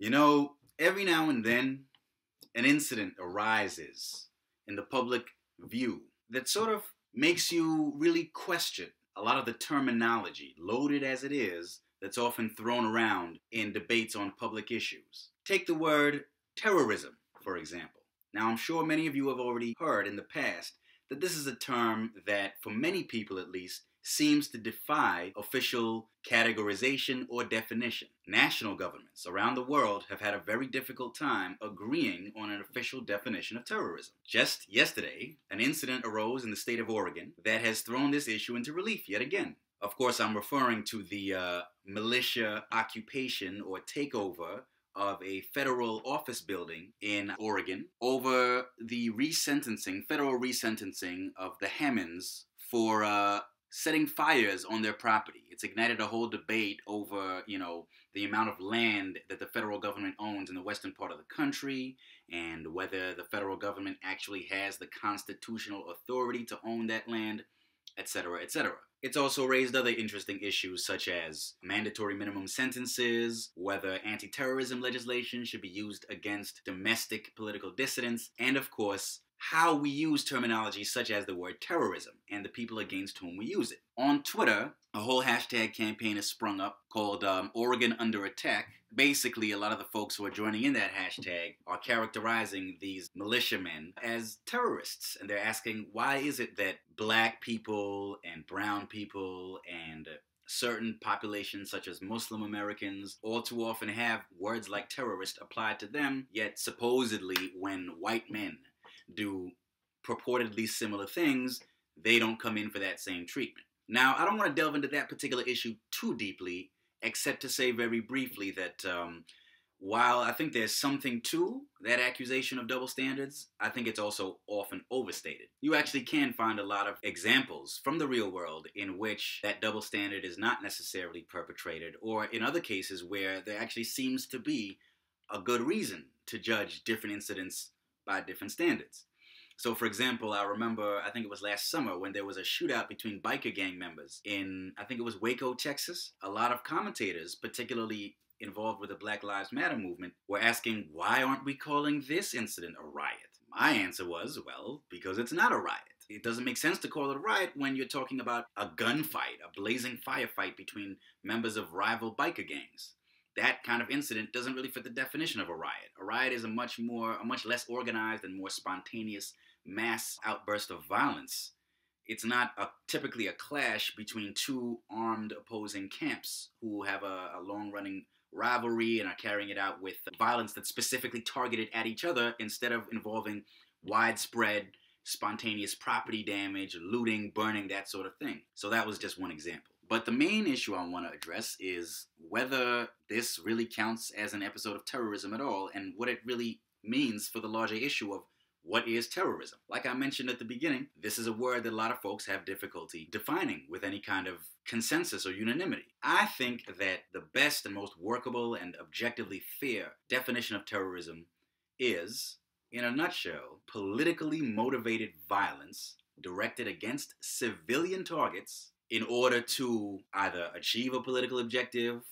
You know, every now and then, an incident arises in the public view that sort of makes you really question a lot of the terminology, loaded as it is, that's often thrown around in debates on public issues. Take the word terrorism, for example. Now, I'm sure many of you have already heard in the past that this is a term that, for many people at least, seems to defy official categorization or definition. National governments around the world have had a very difficult time agreeing on an official definition of terrorism. Just yesterday, an incident arose in the state of Oregon that has thrown this issue into relief yet again. Of course, I'm referring to the militia occupation or takeover of a federal office building in Oregon over the federal resentencing of the Hammonds for setting fires on their property. It's ignited a whole debate over, the amount of land that the federal government owns in the western part of the country and whether the federal government actually has the constitutional authority to own that land, etc., etc. It's also raised other interesting issues such as mandatory minimum sentences, whether anti-terrorism legislation should be used against domestic political dissidents, and of course, how we use terminology such as the word terrorism and the people against whom we use it. On Twitter, a whole hashtag campaign has sprung up called Oregon Under Attack. Basically, a lot of the folks who are joining in that hashtag are characterizing these militiamen as terrorists. And they're asking, why is it that black people and brown people and certain populations such as Muslim Americans all too often have words like terrorist applied to them, yet supposedly when white men do purportedly similar things, they don't come in for that same treatment. Now, I don't want to delve into that particular issue too deeply, except to say very briefly that while I think there's something to that accusation of double standards, I think it's also often overstated. You actually can find a lot of examples from the real world in which that double standard is not necessarily perpetrated, or in other cases where there actually seems to be a good reason to judge different incidents by different standards. So, for example, I remember, I think it was last summer, when there was a shootout between biker gang members in, I think it was Waco, Texas. A lot of commentators, particularly involved with the Black Lives Matter movement, were asking, why aren't we calling this incident a riot? My answer was, well, because it's not a riot. It doesn't make sense to call it a riot when you're talking about a gunfight, a blazing firefight between members of rival biker gangs. That kind of incident doesn't really fit the definition of a riot. A riot is a much less organized and more spontaneous mass outburst of violence. It's not typically a clash between two armed opposing camps who have a long-running rivalry and are carrying it out with violence that's specifically targeted at each other instead of involving widespread, spontaneous property damage, looting, burning, that sort of thing. So that was just one example. But the main issue I want to address is whether this really counts as an episode of terrorism at all and what it really means for the larger issue of what is terrorism. Like I mentioned at the beginning, this is a word that a lot of folks have difficulty defining with any kind of consensus or unanimity. I think that the best and most workable and objectively fair definition of terrorism is, in a nutshell, politically motivated violence directed against civilian targets in order to either achieve a political objective,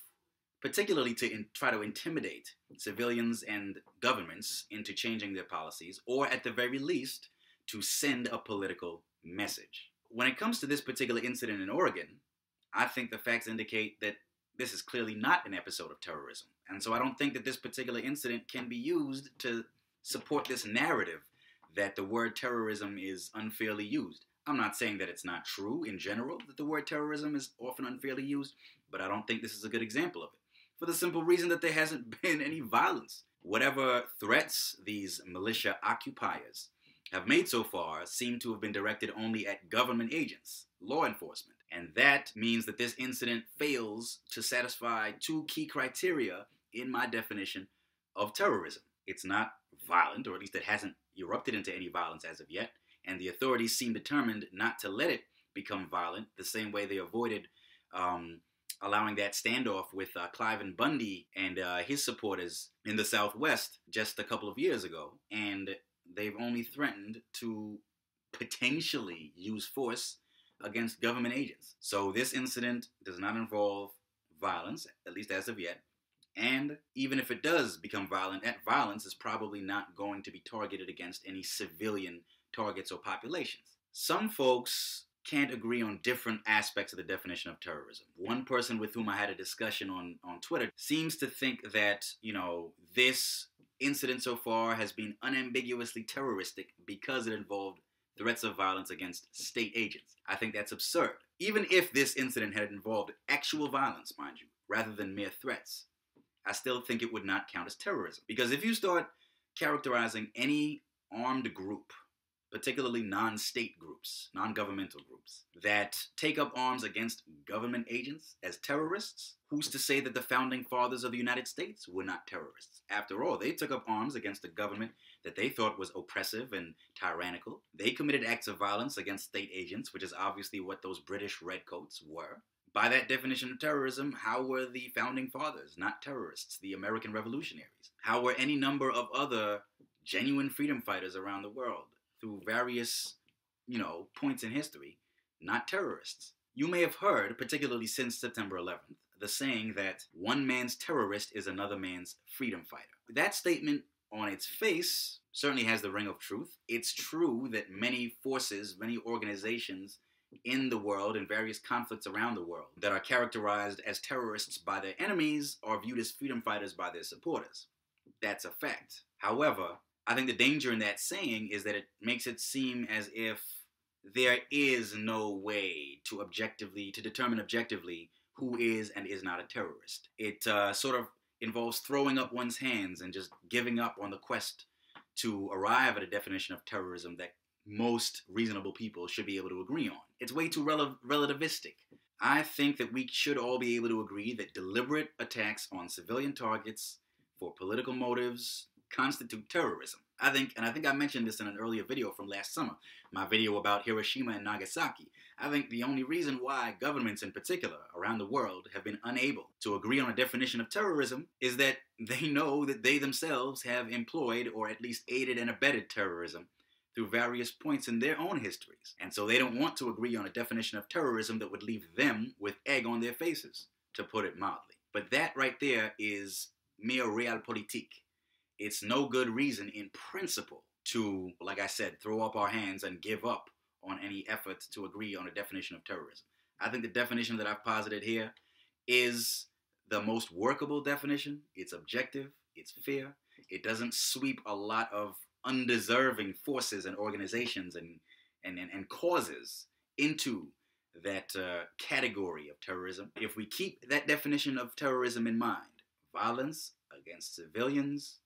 particularly to try to intimidate civilians and governments into changing their policies, or at the very least, to send a political message. When it comes to this particular incident in Oregon, I think the facts indicate that this is clearly not an episode of terrorism. And so I don't think that this particular incident can be used to support this narrative that the word terrorism is unfairly used. I'm not saying that it's not true in general that the word terrorism is often unfairly used, but I don't think this is a good example of it, for the simple reason that there hasn't been any violence. Whatever threats these militia occupiers have made so far seem to have been directed only at government agents, law enforcement. And that means that this incident fails to satisfy two key criteria in my definition of terrorism. It's not violent, or at least it hasn't erupted into any violence as of yet, and the authorities seem determined not to let it become violent, the same way they avoided allowing that standoff with Cliven Bundy and his supporters in the Southwest just a couple of years ago. And they've only threatened to potentially use force against government agents. So this incident does not involve violence, at least as of yet. And even if it does become violent, that violence is probably not going to be targeted against any civilian targets or populations. Some folks can't agree on different aspects of the definition of terrorism. One person with whom I had a discussion on Twitter seems to think that, this incident so far has been unambiguously terroristic because it involved threats of violence against state agents. I think that's absurd. Even if this incident had involved actual violence, mind you, rather than mere threats, I still think it would not count as terrorism. Because if you start characterizing any armed group, particularly non-state groups, non-governmental groups, that take up arms against government agents as terrorists, who's to say that the founding fathers of the United States were not terrorists? After all, they took up arms against a government that they thought was oppressive and tyrannical. They committed acts of violence against state agents, which is obviously what those British redcoats were. By that definition of terrorism, how were the founding fathers not terrorists, the American revolutionaries? How were any number of other genuine freedom fighters around the world, through various, points in history, not terrorists? You may have heard, particularly since September 11th, the saying that one man's terrorist is another man's freedom fighter. That statement, on its face, certainly has the ring of truth. It's true that many forces, many organizations in the world, in various conflicts around the world, that are characterized as terrorists by their enemies are viewed as freedom fighters by their supporters. That's a fact. However, I think the danger in that saying is that it makes it seem as if there is no way to determine objectively who is and is not a terrorist. It sort of involves throwing up one's hands and just giving up on the quest to arrive at a definition of terrorism that most reasonable people should be able to agree on. It's way too relativistic. I think that we should all be able to agree that deliberate attacks on civilian targets for political motives constitute terrorism. I think I mentioned this in an earlier video from last summer, my video about Hiroshima and Nagasaki. I think the only reason why governments in particular around the world have been unable to agree on a definition of terrorism is that they know that they themselves have employed or at least aided and abetted terrorism through various points in their own histories. And so they don't want to agree on a definition of terrorism that would leave them with egg on their faces, to put it mildly. But that right there is mere realpolitik. It's no good reason in principle to, like I said, throw up our hands and give up on any effort to agree on a definition of terrorism. I think the definition that I've posited here is the most workable definition. It's objective, it's fair, it doesn't sweep a lot of undeserving forces and organizations and causes into that category of terrorism. If we keep that definition of terrorism in mind, violence against civilians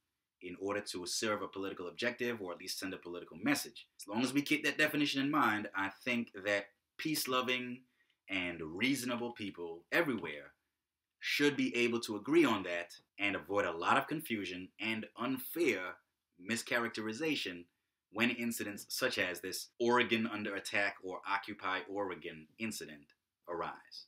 in order to serve a political objective or at least send a political message. As long as we keep that definition in mind, I think that peace-loving and reasonable people everywhere should be able to agree on that and avoid a lot of confusion and unfair mischaracterization when incidents such as this Oregon under attack or Occupy Oregon incident arise.